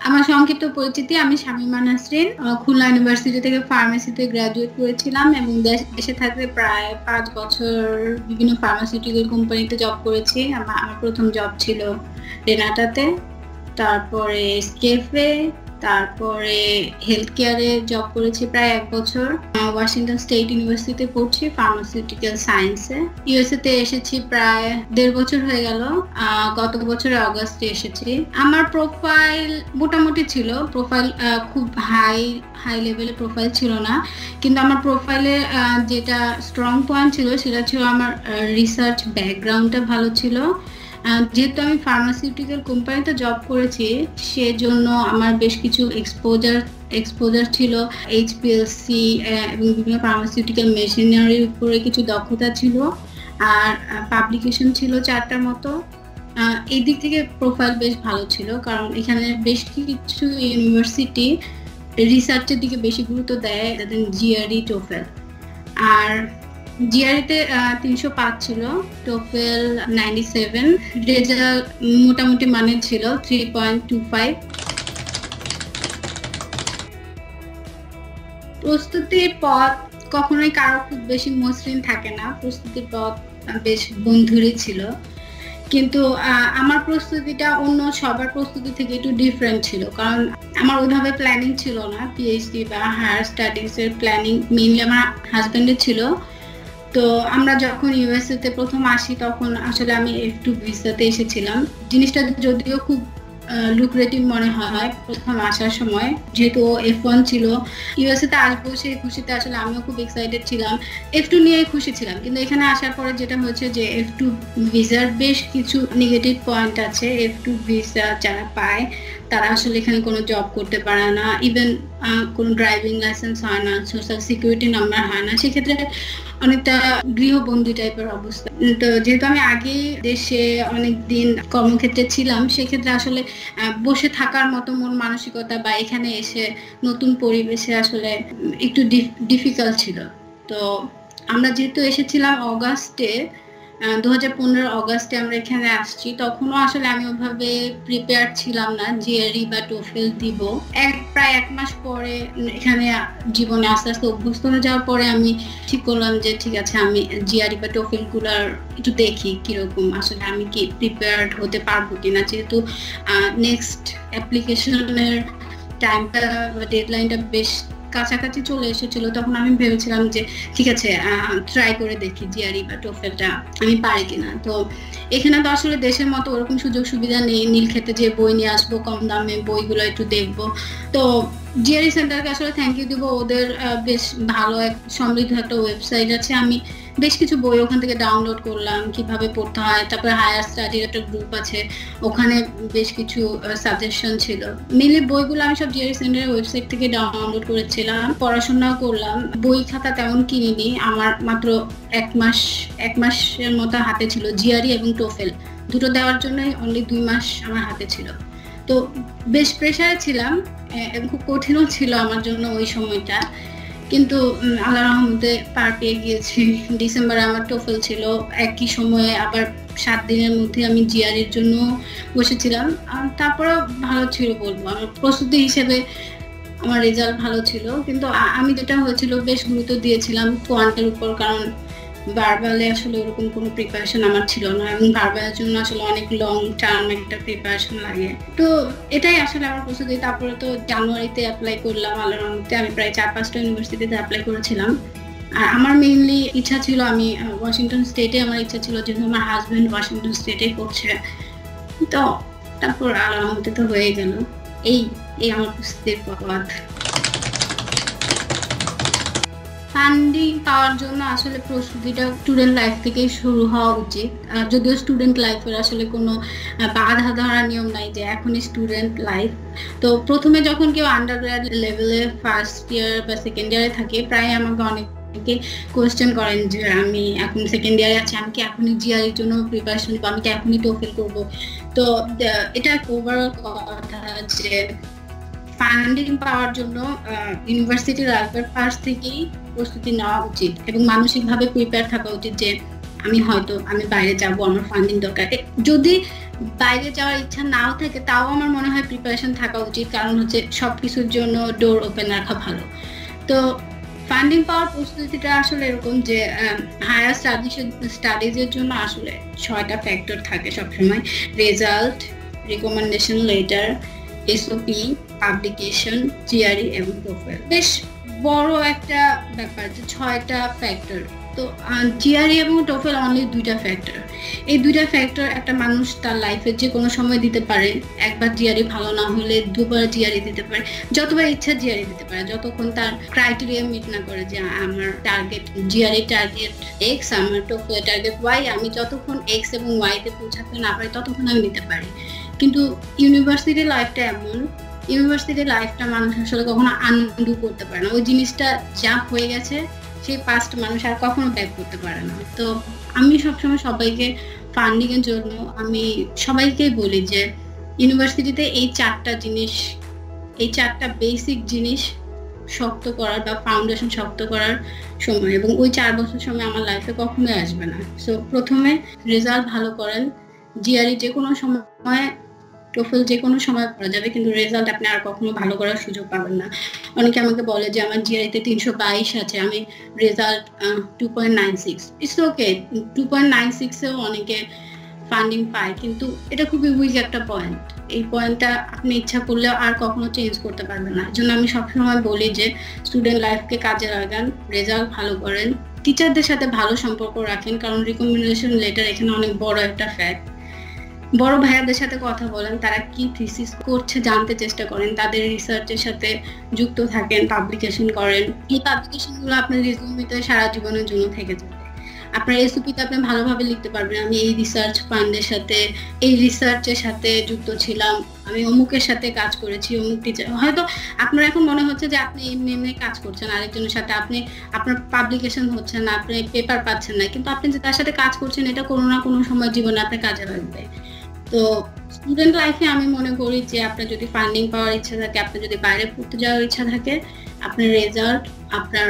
আমার সংক্ষিপ্ত পরিচিতি, আমি শামীমা নাসরিন, খুলনা ইউনিভার্সিটি থেকে ফার্মেসিতে গ্রাজুয়েট করেছিলাম এবং দেশে থাকতে প্রায় 5 বছর বিভিন্ন ফার্মাসিউটিক্যাল কোম্পানিতে জব করেছি। আমার প্রথম জব ছিল রেনাটাতে, তারপরে স্কেফে, তারপরে হেলথ কেয়ারে জব করেছি প্রায় 1 বছর। ওয়াশিংটন স্টেট ইউনিভার্সিটিতে পড়ছি ফার্মাসিউটিক্যাল সায়েন্সে। ইউএসএ তে এসেছি প্রায় 1.5 বছর হয়ে গেল, গত বছরের অগাস্টে এসেছি। আমার প্রোফাইল মোটামুটি ছিল, প্রোফাইল খুব হাই লেভেলের প্রোফাইল ছিল না, কিন্তু আমার প্রোফাইলে যেটা স্ট্রং পয়েন্ট ছিল সেটা ছিল আমার রিসার্চ ব্যাকগ্রাউন্ডটা ভালো ছিল। যেহেতু আমি ফার্মাসিউটিক্যাল কোম্পানিতে জব করেছি, সেজন্য আমার বেশ কিছু এক্সপোজার ছিল এইচপিএলসি এবং বিভিন্ন ফার্মাসিউটিক্যাল মেশিনারির উপরে কিছু দক্ষতা ছিল, আর পাবলিকেশন ছিল 4টার মতো। এই দিক থেকে প্রোফাইল বেশ ভালো ছিল, কারণ এখানে বেশ কিছু ইউনিভার্সিটি রিসার্চের দিকে বেশি গুরুত্ব দেয়, জিআরই, টোফেল। আর জিআরইতে 305 ছিল, টোফেল 97, রেজাল্ট মোটামুটি মানের ছিল 3.25। প্রস্তুতির পথ কখনোই কারো খুব বেশি মসৃণ থাকে না, প্রস্তুতির পথ বেশ বন্ধুরই ছিল, কিন্তু আমার প্রস্তুতিটা অন্য সবার প্রস্তুতি থেকে একটু ডিফারেন্ট ছিল, কারণ আমার ওইভাবে প্ল্যানিং ছিল না পিএইচডি বা হায়ার স্টাডিজ এর প্ল্যানিং মেইনলি আমার হাজবেন্ডের ছিল। তো আমরা যখন ইউএসএ তে প্রথম আসি তখন আসলে আমি F2 ভিসাতে এসেছিলাম। জিনিসটা যদিও খুব লুক্রেটিভ মনে হয় প্রথম আসার সময়, যেহেতু F1 ছিল, ইউএসএ তে আসবো সেই খুশিতে আসলে আমিও খুব এক্সাইটেড ছিলাম, F2 নিয়ে খুশি ছিলাম। কিন্তু এখানে আসার পরে যেটা হয়েছে যে F2 ভিসার বেশ কিছু নেগেটিভ পয়েন্ট আছে। F2 ভিসা যারা পায় তারা আসলে এখানে কোনো জব করতে পারে না, ইভেন কোনো ড্রাইভিং লাইসেন্স হয় না, সোশ্যাল সিকিউরিটি নাম্বার হয় না, সেক্ষেত্রে অনেকটা গৃহবন্দী টাইপের অবস্থা। তো যেহেতু আমি আগেই দেশে অনেকদিন কর্মক্ষেত্রে ছিলাম, সেক্ষেত্রে আসলে বসে থাকার মতো মন মানসিকতা বা এখানে এসে নতুন পরিবেশে আসলে একটু ডিফিকাল্ট ছিল। তো আমরা যেহেতু এসেছিলাম অগাস্টে, 2015 অগাস্টে আমরা এখানে আসছি, তখনও আসলে আমি ওভাবে প্রিপেয়ার ছিলাম না জিআরই বা টোফেল দিব। প্রায় 1 মাস পরে এখানে জীবনে আস্তে আস্তে অভ্যস্ত হয়ে যাওয়ার পরে আমি ঠিক করলাম যে ঠিক আছে, আমি জিআরই বা টোফেল গুলার একটু দেখি কিরকম আসলে আমি কি প্রিপেয়ার্ড হতে পারবো কিনা, যেহেতু নেক্সট অ্যাপ্লিকেশনের টাইমটা বা ডেডলাইনটা বেশ কাছাকাছি চলে এসেছিল। তখন আমি ভেবেছিলাম যে ঠিক আছে, ট্রাই করে দেখি জিআরই বা টোফেলটা আমি পারি কিনা। তো এখানে তো আসলে দেশের মতো ওরকম সুযোগ সুবিধা নেই, নীলক্ষেতে যে বই নিয়ে আসবো কম দামে, বইগুলো একটু দেখবো। তো জিআরই সেন্টারকে আসলে থ্যাংক ইউ দিব, ওদের বেশ ভালো সমৃদ্ধ একটা ওয়েবসাইট আছে, আমি বেশ কিছু বই ওখান থেকে ডাউনলোড করলাম কিভাবে পড়তে হয়। তারপরে হায়ার স্টাডির একটা গ্রুপ আছে, ওখানে বেশ কিছু সাজেশন ছিল। মেনলি বইগুলো আমি সব জিআরই সেন্টারের ওয়েবসাইট থেকে ডাউনলোড করেছিলাম, পড়াশোনা করলাম। বই খাতা তেমন কিনিনি, আমার মাত্র 1 মাসের মতো হাতে ছিল। জিআরই এবং টোফেল দুটো দেওয়ার জন্য অনলি 2 মাস আমার হাতে ছিল। তো বেশ প্রেসারে ছিলাম এবং খুব কঠিনও ছিল আমার জন্য ওই সময়টা, কিন্তু আল্লাহর রহমতে পার পেয়ে গিয়েছি। ডিসেম্বরে আমার টোফেল ছিল, একই সময়ে আবার 7 দিনের মধ্যে আমি জিআরইর জন্য বসেছিলাম। তারপরেও ভালো ছিল বলবো, আমার প্রস্তুতি হিসেবে আমার রেজাল্ট ভালো ছিল, কিন্তু আমি যেটা হয়েছিল বেশ গুরুত্ব দিয়েছিলাম কোয়ান্টের উপর, কারণ ভার্বালে আসলে ওরকম কোনো প্রিপারেশন আমার ছিল না, এবং ভার্বালের জন্য আসলে অনেক লং টার্ম একটা প্রিপারেশন লাগে। তো এটাই আসলে আমার প্রস্তুতি। তারপরে তো জানুয়ারিতে অ্যাপ্লাই করলাম, আল্লাহর রহমতে আমি প্রায় 4-5টা ইউনিভার্সিটিতে অ্যাপ্লাই করেছিলাম। আর আমার মেইনলি ইচ্ছা ছিল আমি ওয়াশিংটন স্টেটে, আমার ইচ্ছা ছিল, যেহেতু আমার হাজবেন্ড ওয়াশিংটন স্টেটে পড়ছে। তো তারপর আল্লাহর রহমতে তো হয়ে গেল। এই আমার প্রস্তুতির পথ। ফান্ডিং পাওয়ার জন্য আসলে প্রস্তুতিটা স্টুডেন্ট লাইফ থেকেই শুরু হওয়া উচিত। যদিও স্টুডেন্ট লাইফের আসলে কোনো বাধা ধরা নিয়ম নাই যে এখনই স্টুডেন্ট লাইফ। তো প্রথমে যখন কেউ আন্ডারগ্র্যাড লেভেলে ফার্স্ট ইয়ার বা সেকেন্ড ইয়ারে থাকে, প্রায় আমাকে অনেকে কোয়েশ্চেন করেন যে আমি এখন সেকেন্ড ইয়ারে আছি, আমি কি এখনই জিআরইর জন্য প্রিপারেশন নিব, আমি কি এখনই টোফেল করব। তো এটা ওভারঅল কথা যে ফান্ডিং পাওয়ার জন্য ইউনিভার্সিটি লাইফের ফার্স্ট থেকেই প্রস্তুতি নেওয়া উচিত এবং মানসিকভাবে প্রিপেয়ার থাকা উচিত যে আমি বাইরে যাব, আমার ফান্ডিং দরকার। যদি বাইরে যাওয়ার ইচ্ছা নাও থাকে, তাও আমার মনে হয় প্রিপারেশন থাকা উচিত, কারণ হচ্ছে সবকিছুর জন্য ডোর ওপেন রাখা ভালো। তো ফান্ডিং পাওয়ার প্রস্তুতিটা আসলে এরকম যে হায়ার স্টাডিজের জন্য আসলে 6টা ফ্যাক্টর থাকে সবসময়: result, recommendation letter, SOP, publication, GRE এবং প্রোফাইল। বেশ বড় একটা ব্যাপার যে 6টা ফ্যাক্টর। তো জিআরই এবং টোফেল অনলি 2টা ফ্যাক্টর। এই 2টা ফ্যাক্টর একটা মানুষ তার লাইফের যে কোনো সময় দিতে পারে। একবার জিআরই ভালো না হলে 2বার জিআরই দিতে পারে, যতবার ইচ্ছা জিআরই দিতে পারে, যতক্ষণ তার ক্রাইটেরিয়া মিট না করে যে আমার টার্গেট জিআরই টার্গেট এক্স, আমার টোফেল টার্গেট ওয়াই, আমি যতক্ষণ এক্স এবং ওয়াইতে পৌঁছাতে না পারি ততক্ষণ আমি দিতে পারি। কিন্তু ইউনিভার্সিটি লাইফটা এমন, ইউনিভার্সিটি লাইফটা মানুষ আসলে কখনো আনডু করতে পারে না। ওই জিনিসটা যা হয়ে গেছে সেই পাস্ট মানুষ আর কখনো ব্যাক করতে পারে না। তো আমি সবসময় সবাইকে ফান্ডিং এর জন্য আমি সবাইকেই বলি যে ইউনিভার্সিটিতে এই 4টা জিনিস, এই 4টা বেসিক জিনিস শক্ত করার বা ফাউন্ডেশন শক্ত করার সময়, এবং ওই 4 বছর সময় আমার লাইফে কখনোই আসবে না। সো প্রথমে রেজাল্ট ভালো করেন। জিআরই যে কোনো সময়, টোফেল যে কোনো সময় করা যাবে, কিন্তু রেজাল্ট আপনি আর কখনো ভালো করার সুযোগ পাবেন না। অনেকে আমাকে বলে যে আমার জিআরইতে 322 আছে, আমি রেজাল্ট 2.96। ইটস ওকে, 2.96 এও অনেকে ফান্ডিং পায়, কিন্তু এটা খুবই উইক একটা পয়েন্ট। এই পয়েন্টটা আপনি ইচ্ছা করলেও আর কখনো চেঞ্জ করতে পারবেন না। এই জন্য আমি সবসময় বলি যে স্টুডেন্ট লাইফকে কাজে লাগান, রেজাল্ট ভালো করেন, টিচারদের সাথে ভালো সম্পর্ক রাখেন, কারণ রিকমেন্ডেশন লেটার এখানে অনেক বড় একটা ফ্যাক্ট। বড় ভাইয়াদের সাথে কথা বলেন, তারা কি থিসিস করছে জানতে চেষ্টা করেন, তাদের রিসার্চের সাথে যুক্ত থাকেন, পাবলিকেশন করেন। এই পাবলিকেশনগুলো আপনার রিজিউমিতে সারা জীবনের জন্য থেকে যাবে। আপনার এসওপিতে আপনি ভালোভাবে লিখতে পারবেন, আমি এই রিসার্চ ফান্ডের সাথে, এই রিসার্চের সাথে যুক্ত ছিলাম, আমি অমুকের সাথে কাজ করেছি, অমুক টিচার। হয়তো আপনার এখন মনে হচ্ছে যে আপনি এমনি কাজ করছেন আরেকজনের সাথে, আপনি আপনার পাবলিকেশন হচ্ছে না, আপনি পেপার পাচ্ছেন না, কিন্তু আপনি যে তার সাথে কাজ করছেন এটা কোনো না কোনো সময় জীবনে আপনার কাজে লাগবে। তো স্টুডেন্ট লাইফে আমি মনে করি যে আপনার যদি ফান্ডিং পাওয়ার ইচ্ছা থাকে, আপনার যদি বাইরে পড়তে যাওয়ার ইচ্ছা থাকে, আপনার রেজাল্ট, আপনার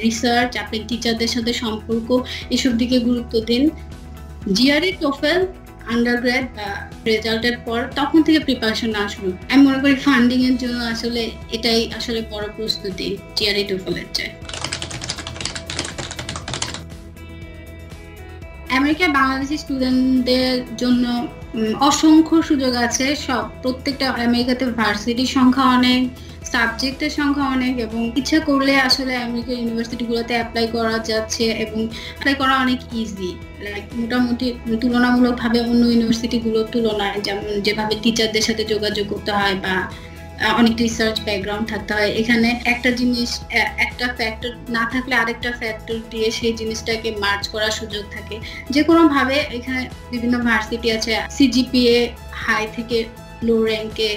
রিসার্চ, আপনার টিচারদের সাথে সম্পর্ক, এসব দিকে গুরুত্ব দিন। জিআরই, টোফেল, আন্ডারগ্রেড বা রেজাল্টের পর তখন থেকে প্রিপারেশন নেওয়া শুরু। আমি মনে করি ফান্ডিং এর জন্য আসলে এটাই আসলে বড় প্রস্তুতি জিআরই টোফেলের চেয়ে। আমেরিকায় বাংলাদেশি স্টুডেন্টদের জন্য অসংখ্য সুযোগ আছে। প্রত্যেকটা আমেরিকাতে ভার্সিটির সংখ্যা অনেক, সাবজেক্টের সংখ্যা অনেক, এবং ইচ্ছা করলে আসলে আমেরিকার ইউনিভার্সিটিগুলোতে অ্যাপ্লাই করা যাচ্ছে এবং অ্যাপ্লাই করা অনেক ইজি। মোটামুটি তুলনামূলকভাবে অন্য ইউনিভার্সিটিগুলোর তুলনায়, যেমন যেভাবে টিচারদের সাথে যোগাযোগ করতে হয় বা অনেক রিসার্চ ব্যাকগ্রাউন্ড থাকতে হয়, এখানে একটা জিনিস, একটা ফ্যাক্টর না থাকলে আরেকটা ফ্যাক্টর দিয়ে সেই জিনিসটাকে মার্জ করার সুযোগ থাকে যে কোনো ভাবে। এখানে বিভিন্ন ভার্সিটি আছে, সিজিপিএ হাই থেকে লো র্যাঙ্কে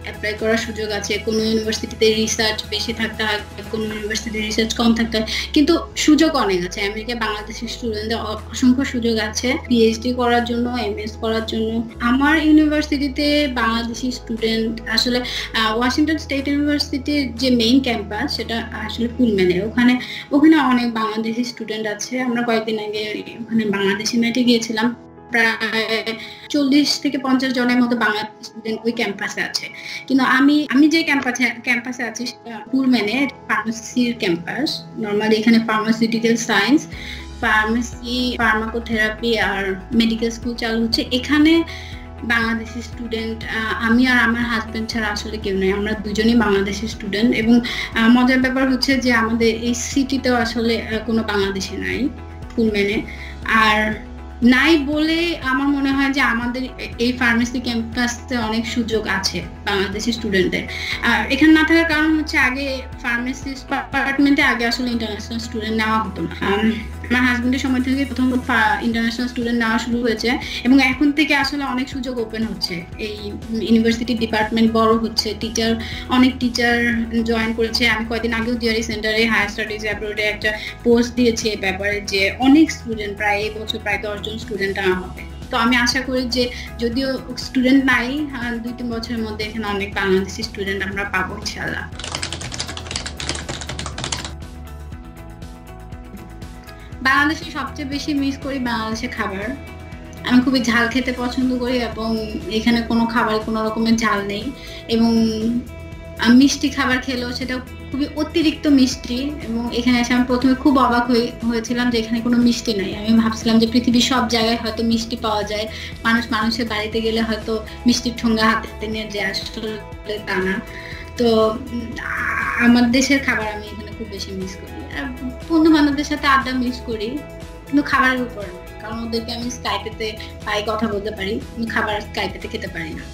অ্যাপ্লাই করার সুযোগ আছে। কোনো ইউনিভার্সিটিতে রিসার্চ বেশি থাকতে হয়, কোনো ইউনিভার্সিটিতে রিসার্চ কম থাকতে হয়, কিন্তু সুযোগ অনেক আছে। আমেরিকায় বাংলাদেশের স্টুডেন্টদের অসংখ্য সুযোগ আছে পিএইচডি করার জন্য, এমএস করার জন্য। আমার ইউনিভার্সিটিতে বাংলাদেশি স্টুডেন্ট আসলে ওয়াশিংটন স্টেট ইউনিভার্সিটির যে মেইন ক্যাম্পাস সেটা আসলে পুলম্যানে, ওখানে অনেক বাংলাদেশি স্টুডেন্ট আছে। আমরা কয়েকদিন আগে ওখানে বাংলাদেশি নাইটে গিয়েছিলাম, প্রায় 40 থেকে 50 জনের মতো বাংলাদেশি স্টুডেন্ট ওই ক্যাম্পাসে আছে। কিন্তু আমি যে ক্যাম্পাসে আছি সেটা পুলম্যানে ফার্মাসির ক্যাম্পাস। নর্মালি এখানে ফার্মাসিউটিক্যাল সায়েন্স, ফার্মাসি, ফার্মাকোথেরাপি আর মেডিকেল স্কুল চালু হচ্ছে। এখানে বাংলাদেশি স্টুডেন্ট আমি আর আমার হাজবেন্ড ছাড়া আসলে কেউ নেই, আমরা দুজনেই বাংলাদেশি স্টুডেন্ট। এবং মজার ব্যাপার হচ্ছে যে আমাদের এই সিটিতেও আসলে কোনো বাংলাদেশি নাই পুলম্যানে। আর নাই বলে আমার মনে হয় যে আমাদের এই ফার্মেসি ক্যাম্পাসে অনেক সুযোগ আছে বাংলাদেশি স্টুডেন্টদের। আর এখানে না থাকার কারণ হচ্ছে আগে ফার্মেসি ডিপার্টমেন্টে আগে আসলে ইন্টারন্যাশনাল স্টুডেন্ট নেওয়া হতো না। আমার হাজবেন্ডের সময় থেকে প্রথম ইন্টারন্যাশনাল স্টুডেন্ট নেওয়া শুরু হয়েছে, এবং এখন থেকে আসলে অনেক সুযোগ ওপেন হচ্ছে। এই ইউনিভার্সিটি ডিপার্টমেন্ট বড় হচ্ছে, অনেক টিচার জয়েন করেছে। আমি কয়েকদিন আগেও জিআরই সেন্টারে হায়ার স্টাডিজ অ্যাব্রোডে একটা পোস্ট দিয়েছি এই ব্যাপারে যে অনেক স্টুডেন্ট, প্রায় এই বছর প্রায় 10 জন স্টুডেন্ট আনা হবে। তো আমি আশা করি যে যদিও স্টুডেন্ট নাই, 2-3 বছরের মধ্যে এখানে অনেক বাংলাদেশি স্টুডেন্ট আমরা পাবো ইনশাআল্লাহ। বাংলাদেশে সবচেয়ে বেশি মিস করি বাংলাদেশের খাবার। আমি খুবই ঝাল খেতে পছন্দ করি এবং এখানে কোনো খাবারে কোনো রকমের ঝাল নেই, এবং মিষ্টি খাবার খেলেও সেটা খুবই অতিরিক্ত মিষ্টি। এবং এখানে এসে আমি প্রথমে খুব অবাক হয়েছিলাম যে এখানে কোনো মিষ্টি নাই। আমি ভাবছিলাম যে পৃথিবীর সব জায়গায় হয়তো মিষ্টি পাওয়া যায়, মানুষের বাড়িতে গেলে হয়তো মিষ্টির ঠোঙ্গা হাতে নিয়ে যে, আসলে তা না। তো আমার দেশের খাবার আমি এখানে খুব বেশি মিস করি, আর বন্ধু বান্ধবদের সাথে আড্ডা মিস করি, কিন্তু খাবারের উপর না, কারণ ওদেরকে আমি স্কাইপেতে পাই কথা বলতে পারি, কিন্তু খাবার স্কাইপেতে খেতে পারি না।